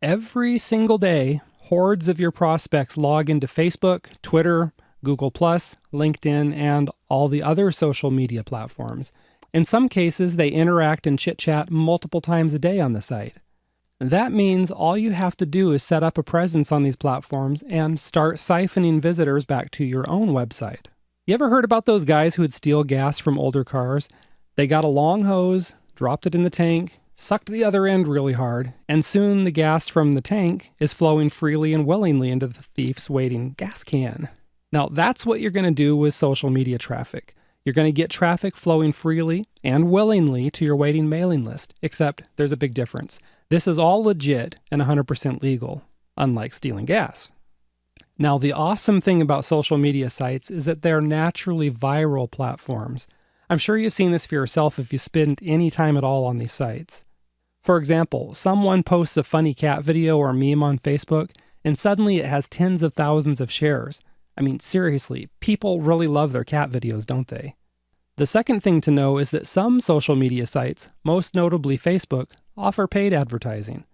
Every single day, hordes of your prospects log into Facebook, Twitter, Google+, LinkedIn, and all the other social media platforms. In some cases, they interact and chit-chat multiple times a day on the site. That means all you have to do is set up a presence on these platforms and start siphoning visitors back to your own website. You ever heard about those guys who would steal gas from older cars? They got a long hose, dropped it in the tank, sucked the other end really hard, and soon the gas from the tank is flowing freely and willingly into the thief's waiting gas can. Now, that's what you're going to do with social media traffic. You're going to get traffic flowing freely and willingly to your waiting mailing list, except there's a big difference. This is all legit and 100% legal, unlike stealing gas. Now, the awesome thing about social media sites is that they're naturally viral platforms. I'm sure you've seen this for yourself if you spend any time at all on these sites. For example, someone posts a funny cat video or meme on Facebook, and suddenly it has tens of thousands of shares. I mean, seriously, people really love their cat videos, don't they? The second thing to know is that some social media sites, most notably Facebook, offer paid advertising.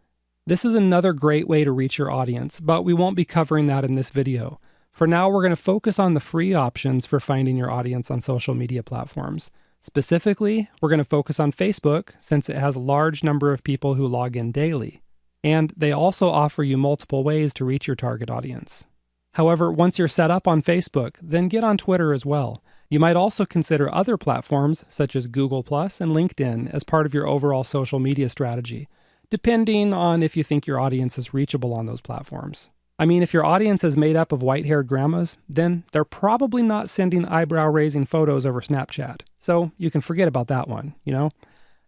This is another great way to reach your audience, but we won't be covering that in this video. For now, we're going to focus on the free options for finding your audience on social media platforms. Specifically, we're going to focus on Facebook since it has a large number of people who log in daily. And they also offer you multiple ways to reach your target audience. However, once you're set up on Facebook, then get on Twitter as well. You might also consider other platforms such as Google+ and LinkedIn as part of your overall social media strategy, depending on if you think your audience is reachable on those platforms. I mean, if your audience is made up of white-haired grandmas, then they're probably not sending eyebrow-raising photos over Snapchat. So you can forget about that one, you know?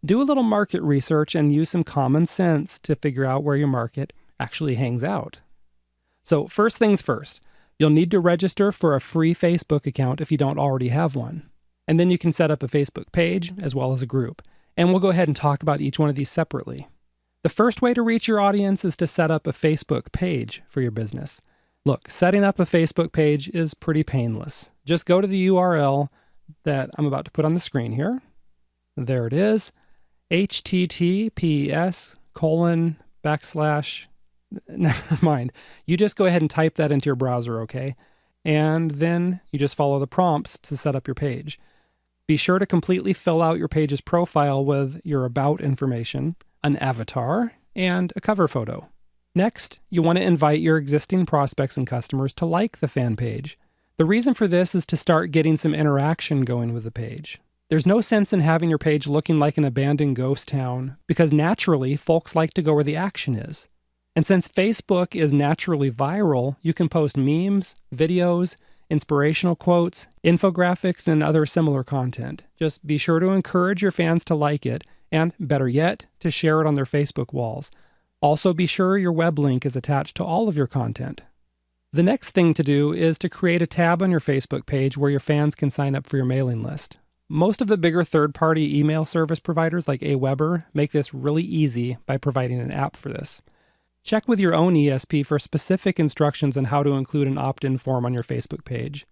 Do a little market research and use some common sense to figure out where your market actually hangs out. So first things first, you'll need to register for a free Facebook account if you don't already have one. And then you can set up a Facebook page as well as a group. And we'll go ahead and talk about each one of these separately. The first way to reach your audience is to set up a Facebook page for your business. Look, setting up a Facebook page is pretty painless. Just go to the URL that I'm about to put on the screen here. There it is, https:// never mind. You just go ahead and type that into your browser, okay? And then you just follow the prompts to set up your page. Be sure to completely fill out your page's profile with your about information, an avatar, and a cover photo. Next, you want to invite your existing prospects and customers to like the fan page. The reason for this is to start getting some interaction going with the page. There's no sense in having your page looking like an abandoned ghost town, because naturally, folks like to go where the action is. And since Facebook is naturally viral, you can post memes, videos, inspirational quotes, infographics, and other similar content. Just be sure to encourage your fans to like it, and better yet, to share it on their Facebook walls. Also be sure your web link is attached to all of your content. The next thing to do is to create a tab on your Facebook page where your fans can sign up for your mailing list. Most of the bigger third-party email service providers like Aweber make this really easy by providing an app for this. Check with your own ESP for specific instructions on how to include an opt-in form on your Facebook page.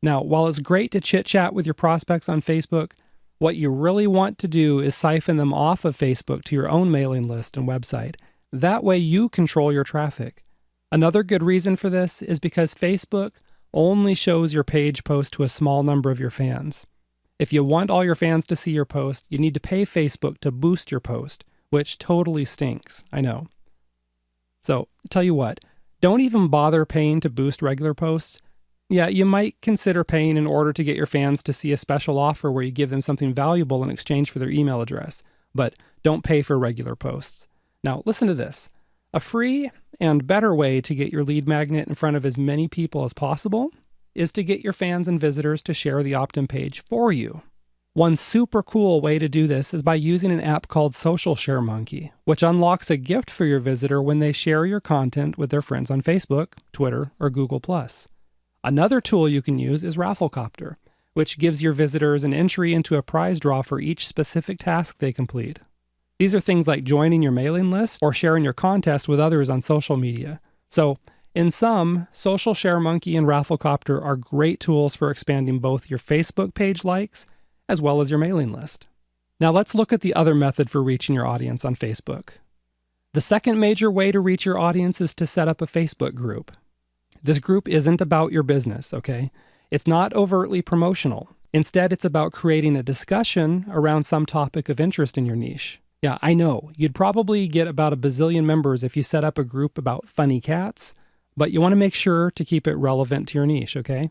Now, while it's great to chit-chat with your prospects on Facebook, what you really want to do is siphon them off of Facebook to your own mailing list and website. That way you control your traffic. Another good reason for this is because Facebook only shows your page post to a small number of your fans. If you want all your fans to see your post, you need to pay Facebook to boost your post, which totally stinks, I know. So, tell you what, don't even bother paying to boost regular posts. Yeah, you might consider paying in order to get your fans to see a special offer where you give them something valuable in exchange for their email address, but don't pay for regular posts. Now, listen to this. A free and better way to get your lead magnet in front of as many people as possible is to get your fans and visitors to share the opt-in page for you. One super cool way to do this is by using an app called Social Share Monkey, which unlocks a gift for your visitor when they share your content with their friends on Facebook, Twitter, or Google+. Another tool you can use is Rafflecopter, which gives your visitors an entry into a prize draw for each specific task they complete. These are things like joining your mailing list or sharing your contest with others on social media. So, in sum, Social Share Monkey and Rafflecopter are great tools for expanding both your Facebook page likes as well as your mailing list. Now let's look at the other method for reaching your audience on Facebook. The second major way to reach your audience is to set up a Facebook group. This group isn't about your business, okay? It's not overtly promotional. Instead, it's about creating a discussion around some topic of interest in your niche. Yeah, I know, you'd probably get about a bazillion members if you set up a group about funny cats, but you want to make sure to keep it relevant to your niche, okay?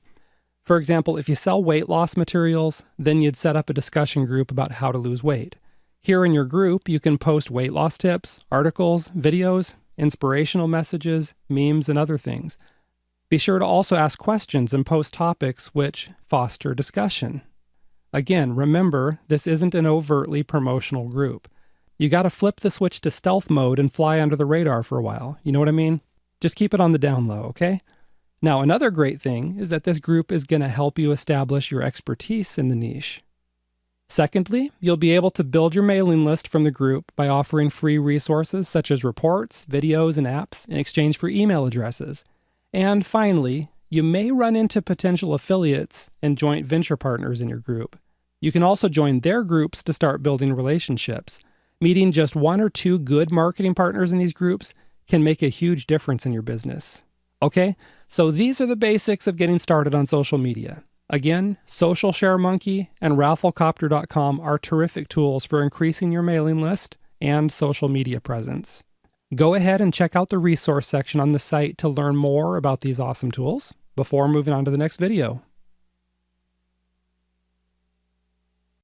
For example, if you sell weight loss materials, then you'd set up a discussion group about how to lose weight. Here in your group, you can post weight loss tips, articles, videos, inspirational messages, memes, and other things. Be sure to also ask questions and post topics which foster discussion. Again, remember, this isn't an overtly promotional group. You gotta flip the switch to stealth mode and fly under the radar for a while. You know what I mean? Just keep it on the down low, okay? Now, another great thing is that this group is gonna help you establish your expertise in the niche. Secondly, you'll be able to build your mailing list from the group by offering free resources such as reports, videos, and apps in exchange for email addresses. And finally, you may run into potential affiliates and joint venture partners in your group. You can also join their groups to start building relationships. Meeting just one or two good marketing partners in these groups can make a huge difference in your business. Okay, so these are the basics of getting started on social media. Again, Social Share Monkey and Rafflecopter.com are terrific tools for increasing your mailing list and social media presence. Go ahead and check out the resource section on the site to learn more about these awesome tools before moving on to the next video.